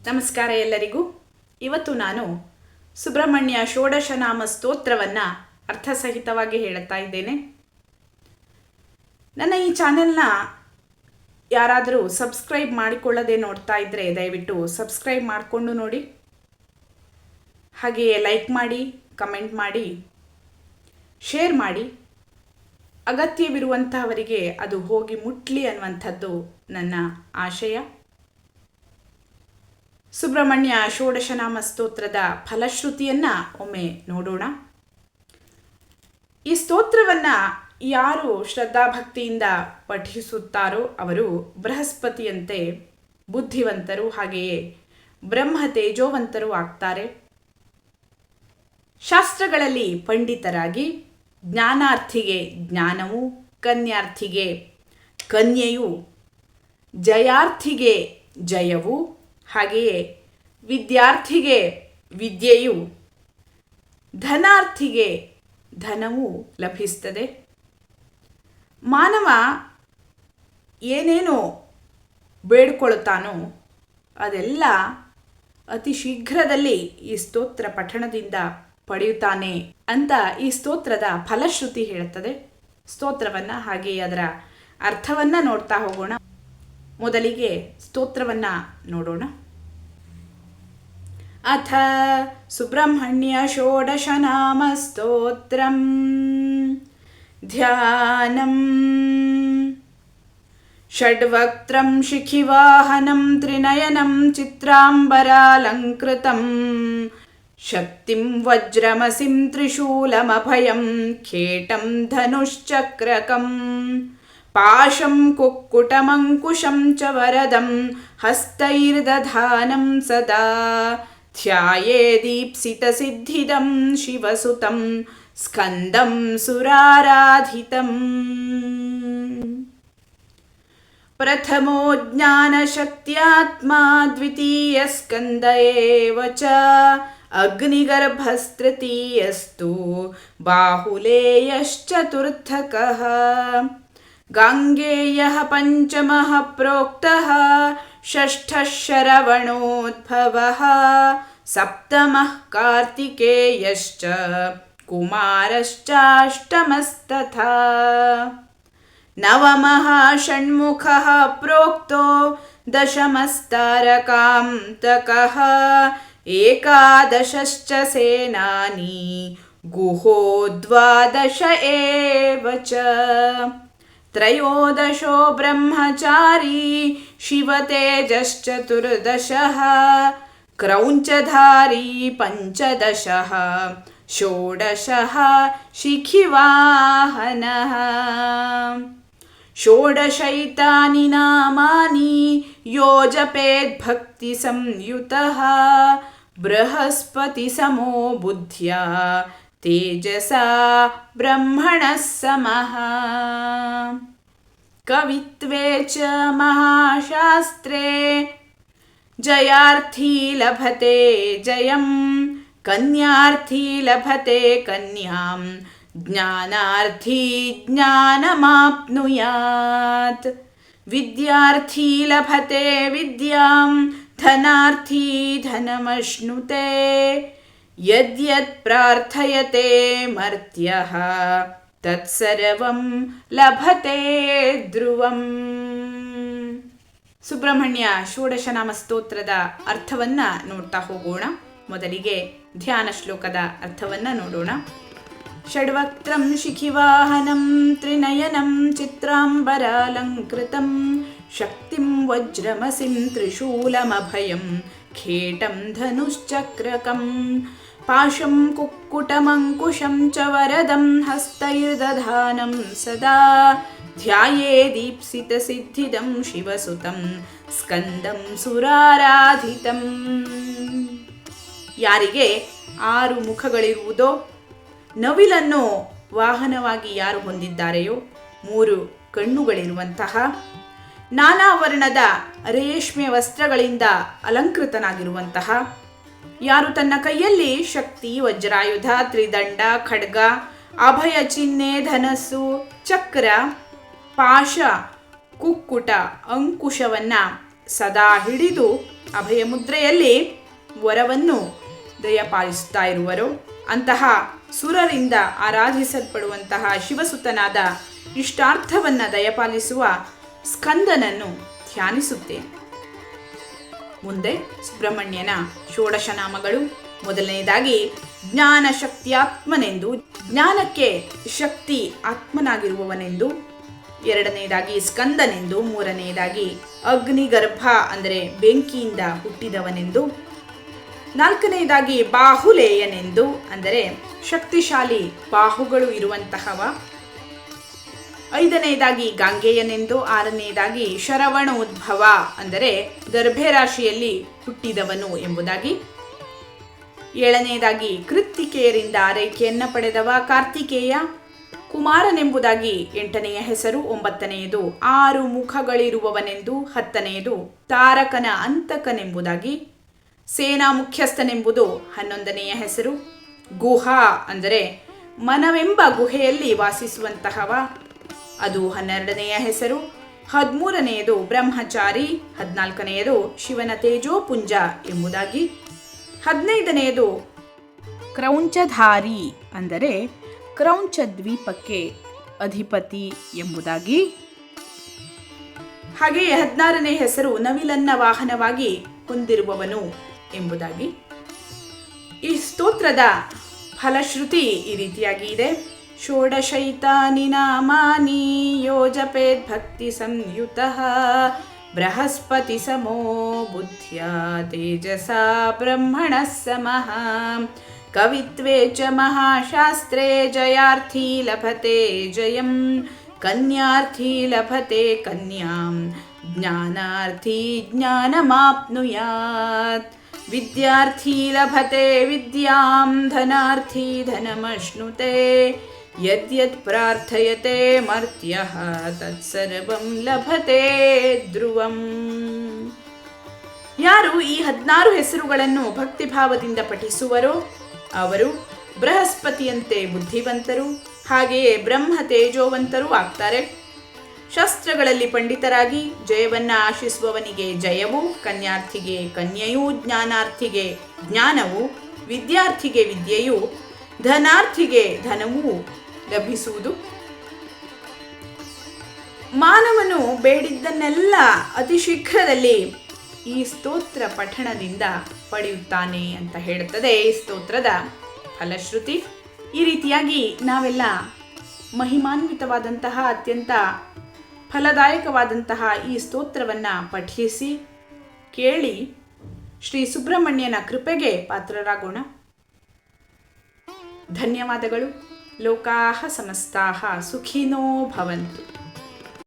ನಮಸ್ಕಾರ ಎಲ್ಲರಿಗೂ. ಇವತ್ತು ನಾನು ಸುಬ್ರಹ್ಮಣ್ಯ ಷೋಡಶನಾಮ ಸ್ತೋತ್ರವನ್ನು ಅರ್ಥಸಹಿತವಾಗಿ ಹೇಳುತ್ತಾ ಇದ್ದೇನೆ. ನನ್ನ ಈ ಚಾನೆಲ್ನ ಯಾರಾದರೂ ಸಬ್ಸ್ಕ್ರೈಬ್ ಮಾಡಿಕೊಳ್ಳದೆ ನೋಡ್ತಾ ಇದ್ದರೆ ದಯವಿಟ್ಟು ಸಬ್ಸ್ಕ್ರೈಬ್ ಮಾಡಿಕೊಂಡು ನೋಡಿ. ಹಾಗೆಯೇ ಲೈಕ್ ಮಾಡಿ, ಕಮೆಂಟ್ ಮಾಡಿ, ಶೇರ್ ಮಾಡಿ. ಅಗತ್ಯವಿರುವಂತಹವರಿಗೆ ಅದು ಹೋಗಿ ಮುಟ್ಲಿ ಅನ್ನುವಂಥದ್ದು ನನ್ನ ಆಶಯ. ಸುಬ್ರಹ್ಮಣ್ಯ ಷೋಡಶನಾಮ ಸ್ತೋತ್ರದ ಫಲಶ್ರುತಿಯನ್ನು ಒಮ್ಮೆ ನೋಡೋಣ. ಈ ಸ್ತೋತ್ರವನ್ನು ಯಾರು ಶ್ರದ್ಧಾಭಕ್ತಿಯಿಂದ ಪಠಿಸುತ್ತಾರೋ ಅವರು ಬೃಹಸ್ಪತಿಯಂತೆ ಬುದ್ಧಿವಂತರು, ಹಾಗೆಯೇ ಬ್ರಹ್ಮ ತೇಜೋವಂತರು ಆಗ್ತಾರೆ. ಶಾಸ್ತ್ರಗಳಲ್ಲಿ ಪಂಡಿತರಾಗಿ ಜ್ಞಾನಾರ್ಥಿಗೆ ಜ್ಞಾನವು, ಕನ್ಯಾರ್ಥಿಗೆ ಕನ್ಯೆಯು, ಜಯಾರ್ಥಿಗೆ ಜಯವು, ಹಾಗೆಯೇ ವಿದ್ಯಾರ್ಥಿಗೆ ವಿದ್ಯೆಯು, ಧನಾರ್ಥಿಗೆ ಧನವೂ ಲಭಿಸ್ತದೆ. ಮಾನವ ಏನೇನು ಬೇಡಿಕೊಳ್ಳುತ್ತಾನೋ ಅದೆಲ್ಲ ಅತಿ ಶೀಘ್ರದಲ್ಲಿ ಈ ಸ್ತೋತ್ರ ಪಠಣದಿಂದ ಪಡೆಯುತ್ತಾನೆ ಅಂತ ಈ ಸ್ತೋತ್ರದ ಫಲಶ್ರುತಿ ಹೇಳುತ್ತದೆ. ಸ್ತೋತ್ರವನ್ನು ಹಾಗೆಯೇ ಅದರ ಅರ್ಥವನ್ನು ನೋಡ್ತಾ ಹೋಗೋಣ. ಮೊದಲಿಗೆ ಸ್ತೋತ್ರವನ್ನು ನೋಡೋಣ. ಅಥ ಸುಬ್ರಹ್ಮಣ್ಯ ಷೋಡಶನಾಮ ಸ್ತೋತ್ರಂ ಧ್ಯಾನಂ ಷಡ್ವಕ್ತ್ರಂ ಶಿಖಿವಾಹನಂ ತ್ರಿನಯನಂ ಚಿತ್ರಾಂಬರಾಲಂಕೃತಂ ಶಕ್ತಿಂ ವಜ್ರಮಸಿಂ ತ್ರಿಶೂಲಮಭಯಂ ಖೇಟಂ ಧನುಶ್ಚಕ್ರಕಂ ಪಾಶಂ ಕುಕ್ಕುಟಮಂಕುಶಂ ಚ ವರದಂ ಹಸ್ತೈರ್ದಧಾನಂ ಸದಾ ಧ್ಯಾಯೇದೀಪ್ಸಿತಸಿದ್ಧಿದಂ ಶಿವಸುತಂ ಸ್ಕಂದಂ ಸುರಾರಾಧಿತಂ. ಪ್ರಥಮೋ ಜ್ಞಾನಶಕ್ತ್ಯಾತ್ಮಾ ದ್ವಿತೀಯ ಸ್ಕಂದ ಏವ ಚ ಅಗ್ನಿಗರ್ಭಸ್ತೃತೀಯಸ್ತು ಬಾಹುಲೇಯಶ್ಚತುರ್ಥಕಃ ಗಾಂಗೇಯಃ ಪಂಚಮಃ ಪ್ರೋಕ್ತಃ ಷಷ್ಠಃ ಶರವಣೋದ್ಭವಃ ಸಪ್ತಮಃ ಕಾರ್ತಿಕೇಯಶ್ಚ ಕುಮಾರಶ್ಚಾಷ್ಟಮಸ್ತಥಾ ನವಮಃ ಷಣ್ಮುಖಃ ಪ್ರೋಕ್ತೋ ದಶಮಸ್ತಾರಕಾಂತಕಃ ಏಕಾದಶಶ್ಚ ಸೇನಾನಿ ಗುಹೋ ದ್ವಾದಶ ಏವ ಚ ತ್ರಯೋದಶೋ ಬ್ರಹ್ಮಚಾರಿ ಶಿವತೇಜಶ್ಚತುರ್ದಶಃ ಕ್ರೌಂಚಧಾರಿ ಪಂಚದಶಃ ಷೋಡಶಃ ಶಿಖಿವಾಹನಃ. ಷೋಡಶೈತಾನಿ ನಾಮಾನಿ ಯೋ ಜಪೇದ್ ಭಕ್ತಿ ಸಂಯುತಃ ಬೃಹಸ್ಪತಿ ಸಮೋ ಬುದ್ಧ್ಯಾ ತೇಜಸಾ ಬ್ರಹ್ಮಣಃ ಸಮಃ. ಕವಿತ್ವೇ ಚ ಮಹಾಶಾಸ್ತ್ರೇ ಜಯಾರ್ಥಿ ಲಭತೆ ಜಯಂ ಕನ್ಯಾರ್ಥಿ ಲಭತೆ ಕನ್ಯಾಂ ಜ್ಞಾನಾರ್ಥಿ ಜ್ಞಾನಮಾಪ್ನುಯಾತ್ ವಿದ್ಯಾರ್ಥಿ ಲಭತೆ ವಿದ್ಯಾಂ ಧನಾರ್ಥಿ ಧನಮಶ್ನುತೆ ಯದ್ಯತ್ ಪ್ರಾರ್ಥಯತೆ ಮರ್ತ್ಯಃ ತತ್ಸರ್ವಂ ಲಭತೆ ಧ್ರುವಂ. ಸುಬ್ರಹ್ಮಣ್ಯ ಷೋಡಶನಾಮ ಸ್ತೋತ್ರದ ಅರ್ಥವನ್ನು ನೋಡ್ತಾ ಹೋಗೋಣ. ಮೊದಲಿಗೆ ಧ್ಯಾನ ಶ್ಲೋಕದ ಅರ್ಥವನ್ನು ನೋಡೋಣ. ಷಡ್ವಕ್ತ್ರಂ ಶಿಖಿವಾಹನಂ ತ್ರಿನಯನಂ ಚಿತ್ರಾಂಬರಾಲಂಕೃತಂ ಶಕ್ತಿಂ ವಜ್ರಮಸಿಂ ತ್ರಿಶೂಲಮಭಯಂ ಖೇಟಂ ಧನುಶ್ಚಕ್ರಕಂ ಪಾಶಂ ಕುಕ್ಕುಟಮಂಕುಶಂ ಚ ವರದಂ ಹಸ್ತೈರ್ದಧಾನಂ ಸದಾ ಧ್ಯಾಯೇದೀಪ್ಸಿತಸಿದ್ಧಿದಂ ಶಿವಸುತಂ ಸ್ಕಂದಂ ಸುರಾರಾಧಿತಂ. ಯಾರಿಗೆ 6 ಮುಖಗಳಿರುವುದೋ, ನವಿಲನ್ನು ವಾಹನವಾಗಿ ಯಾರು ಹೊಂದಿದ್ದಾರೆಯೋ, 3 ಕಣ್ಣುಗಳಿರುವಂತಹ, ನಾನಾ ವರ್ಣದ ರೇಷ್ಮೆ ವಸ್ತ್ರಗಳಿಂದ ಅಲಂಕೃತನಾಗಿರುವಂತಹ, ಯಾರು ತನ್ನ ಕೈಯಲ್ಲಿ ಶಕ್ತಿ, ವಜ್ರಾಯುಧ, ತ್ರಿದಂಡ, ಖಡ್ಗ, ಅಭಯ ಚಿಹ್ನೆ, ಧನಸ್ಸು, ಚಕ್ರ, ಪಾಶ, ಕುಕ್ಕುಟ, ಅಂಕುಶವನ್ನು ಸದಾ ಹಿಡಿದು ಅಭಯ ಮುದ್ರೆಯಲ್ಲಿ ವರವನ್ನು ದಯಪಾಲಿಸುತ್ತಾ ಇರುವರು. ಅಂತಹ ಸುರರಿಂದ ಆರಾಧಿಸಲ್ಪಡುವಂತಹ ಶಿವಸುತನಾದ ಇಷ್ಟಾರ್ಥವನ್ನು ದಯಪಾಲಿಸುವ ಸ್ಕಂದನನ್ನು ಧ್ಯಾನಿಸುತ್ತೇನೆ. ಮುಂದೆ ಸುಬ್ರಹ್ಮಣ್ಯನ ಷೋಡಶ ನಾಮಗಳು. ಮೊದಲನೆಯದಾಗಿ ಜ್ಞಾನ ಶಕ್ತಿಯಾತ್ಮನೆಂದು, ಜ್ಞಾನಕ್ಕೆ ಶಕ್ತಿ ಆತ್ಮನಾಗಿರುವವನೆಂದು. ಎರಡನೆಯದಾಗಿ ಸ್ಕಂದನೆಂದು. ಮೂರನೆಯದಾಗಿ ಅಗ್ನಿಗರ್ಭ ಅಂದರೆ ಬೆಂಕಿಯಿಂದ ಹುಟ್ಟಿದವನೆಂದು. ನಾಲ್ಕನೆಯದಾಗಿ ಬಾಹುಲೇಯನೆಂದು ಅಂದರೆ ಶಕ್ತಿಶಾಲಿ ಬಾಹುಗಳು ಇರುವಂತಹವ. ಐದನೆಯದಾಗಿ ಗಾಂಗೇಯನೆಂದು. ಆರನೆಯದಾಗಿ ಶರವಣೋದ್ಭವ ಅಂದರೆ ಗರ್ಭರಾಶಿಯಲ್ಲಿ ಹುಟ್ಟಿದವನು ಎಂಬುದಾಗಿ. ಏಳನೆಯದಾಗಿ ಕೃತ್ತಿಕೆಯರಿಂದ ಆರೈಕೆಯನ್ನು ಪಡೆದವ ಕಾರ್ತಿಕೇಯ ಕುಮಾರನೆಂಬುದಾಗಿ ಎಂಟನೆಯ ಹೆಸರು. ಒಂಬತ್ತನೆಯದು 6 ಮುಖಗಳಿರುವವನೆಂದು. ಹತ್ತನೆಯದು ತಾರಕನ ಅಂತಕನೆಂಬುದಾಗಿ. ಸೇನಾ ಮುಖ್ಯಸ್ಥನೆಂಬುದು 11ನೆಯ ಹೆಸರು. ಗುಹಾ ಅಂದರೆ ಮನವೆಂಬ ಗುಹೆಯಲ್ಲಿ ವಾಸಿಸುವಂತಹವ, ಅದು 12ನೆಯ ಹೆಸರು. 13ನೆಯದು ಬ್ರಹ್ಮಚಾರಿ. 14ನೆಯದು ಶಿವನ ತೇಜೋಪುಂಜ ಎಂಬುದಾಗಿ. 15ನೆಯದು ಕ್ರೌಂಚಧಾರಿ ಅಂದರೆ ಕ್ರೌಂಚ ದ್ವೀಪಕ್ಕೆ ಅಧಿಪತಿ ಎಂಬುದಾಗಿ. ಹಾಗೆಯೇ 16ನೇ ಹೆಸರು ನವಿಲನ್ನ ವಾಹನವಾಗಿ ಹೊಂದಿರುವವನು ಎಂಬುದಾಗಿ. ಈ ಸ್ತೋತ್ರದ ಫಲಶ್ರುತಿ ಈ ರೀತಿಯಾಗಿ ಇದೆ. ಷೋಡಶೈತಾನಿ ನಾಮಾನಿ ಯೋ ಜಪೇತ್ ಭಕ್ತಿ ಸಂಯುತಃ ಬೃಹಸ್ಪತಿ ಸಮೋ ಬುದ್ಧ್ಯಾ ತೇಜಸಾ ಬ್ರಹ್ಮಣಃ ಸಮಃ ಕವಿತ್ವೇ ಚ ಮಹಾಶಾಸ್ತ್ರೇ ಜಯಾರ್ಥಿ ಲಭತೆ ಜಯಂ ಕನ್ಯಾರ್ಥಿ ಲಭತೆ ಕನ್ಯಾಂ ಜ್ಞಾನಾರ್ಥಿ ಜ್ಞಾನಮಾಪ್ನುಯಾತ್ ವಿದ್ಯಾರ್ಥಿ ಲಭತೆ ವಿದ್ಯಾಂ ಧನಾರ್ಥಿ ಧನಮಶ್ನುತೆ ಯದ್ಯತ್ ಪ್ರಾರ್ಥಯತೆ ಮರ್ತ್ಯಃ ತತ್ಸರ್ವಂ ಲಭತೆ ಧ್ರುವಂ. ಯಾರು ಈ 16 ಹೆಸರುಗಳನ್ನು ಭಕ್ತಿಭಾವದಿಂದ ಪಠಿಸುವರೋ ಅವರು ಬೃಹಸ್ಪತಿಯಂತೆ ಬುದ್ಧಿವಂತರು, ಹಾಗೆಯೇ ಬ್ರಹ್ಮ ತೇಜೋವಂತರೂ ಆಗ್ತಾರೆ. ಶಸ್ತ್ರಗಳಲ್ಲಿ ಪಂಡಿತರಾಗಿ ಜಯವನ್ನ ಆಶಿಸುವವನಿಗೆ ಜಯವು, ಕನ್ಯಾರ್ಥಿಗೆ ಕನ್ಯೆಯೂ, ಜ್ಞಾನಾರ್ಥಿಗೆ ಜ್ಞಾನವು, ವಿದ್ಯಾರ್ಥಿಗೆ ವಿದ್ಯೆಯು, ಧನಾರ್ಥಿಗೆ ಧನವೂ ಲಭಿಸುವುದು. ಮಾನವನು ಬೇಡಿದ್ದನ್ನೆಲ್ಲ ಅತಿ ಶೀಘ್ರದಲ್ಲಿ ಈ ಸ್ತೋತ್ರ ಪಠಣದಿಂದ ಪಡೆಯುತ್ತಾನೆ ಅಂತ ಹೇಳುತ್ತದೆ ಈ ಸ್ತೋತ್ರದ ಫಲಶ್ರುತಿ. ಈ ರೀತಿಯಾಗಿ ನಾವೆಲ್ಲ ಮಹಿಮಾನ್ವಿತವಾದಂತಹ ಅತ್ಯಂತ ಫಲದಾಯಕವಾದಂತಹ ಈ ಸ್ತೋತ್ರವನ್ನು ಪಠಿಸಿ ಕೇಳಿ ಶ್ರೀ ಸುಬ್ರಹ್ಮಣ್ಯನ ಕೃಪೆಗೆ ಪಾತ್ರರಾಗೋಣ. ಧನ್ಯವಾದಗಳು. ಲೋಕಾಃ ಸಮಸ್ತಾಃ ಸುಖಿನೋ ಭವಂತು.